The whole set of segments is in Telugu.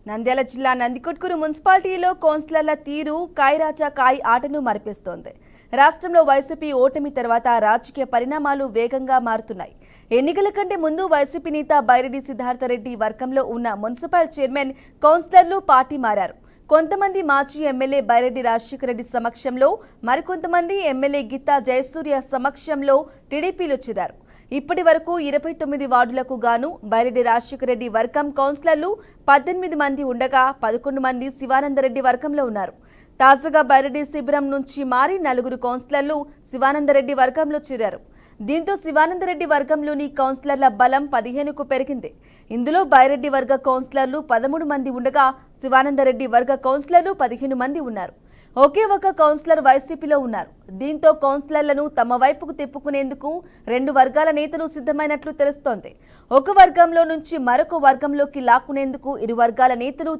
నంద్యాల జిల్లా నందికొట్కూరు మున్సిపాలిటీలో కౌన్సిలర్ల తీరు కాయరాజా కాయ్ ఆటను మరిపిస్తోంది. రాష్ట్రంలో వైసీపీ ఓటమి తర్వాత రాజకీయ పరిణామాలు వేగంగా మారుతున్నాయి. ఎన్నికల కంటే ముందు వైసీపీ నేత బైరెడ్డి సిద్ధార్థరెడ్డి వర్గంలో ఉన్న మున్సిపల్ చైర్మన్, కౌన్సిలర్లు పార్టీ మారారు. కొంతమంది మాజీ ఎమ్మెల్యే బైరెడ్డి రాజశేఖర రెడ్డి సమక్షంలో, మరికొంతమంది ఎమ్మెల్యే గీతా జయసూర్య సమక్షంలో టీడీపీలో చేరారు. ఇప్పటి వరకు 29 వార్డులకు గాను బైరెడ్డి రాజశేఖర రెడ్డి వర్గం కౌన్సిలర్లు 18 మంది ఉండగా 11 మంది శివానందరెడ్డి వర్గంలో ఉన్నారు. తాజాగా బైరెడ్డి శిబిరం నుంచి మారి 4 కౌన్సిలర్లు శివానందరెడ్డి వర్గంలో చేరారు. దీంతో శివానందరెడ్డి వర్గంలోని కౌన్సిలర్ల బలం 15కు పెరిగింది. ఇందులో బైరెడ్డి వర్గ కౌన్సిలర్లు 13 మంది ఉండగా శివానందరెడ్డి వర్గ కౌన్సిలర్లు 15 మంది ఉన్నారు. ఒకే ఒక కౌన్సిలర్ వైసీపీలో ఉన్నారు. దీంతో కౌన్సిలర్లను తమ వైపుకు తిప్పుకునేందుకు 2 వర్గాల నేతలు సిద్ధమైనట్లు తెలుస్తోంది. ఒక వర్గంలో నుంచి మరొక వర్గంలోకి లాక్కునేందుకు ఇరు వర్గాల నేతలు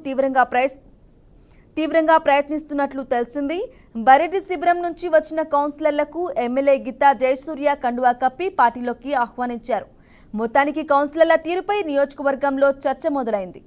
తీవ్రంగా ప్రయత్నిస్తున్నట్లు తెలిసింది. బైరెడ్డి శిబిరం నుంచి వచ్చిన కౌన్సిలర్లకు ఎమ్మెల్యే గీతా జయసూర్య కండువా కప్పి పార్టీలోకి ఆహ్వానించారు. మొత్తానికి కౌన్సిలర్ల తీరుపై నియోజకవర్గంలో చర్చ మొదలైంది.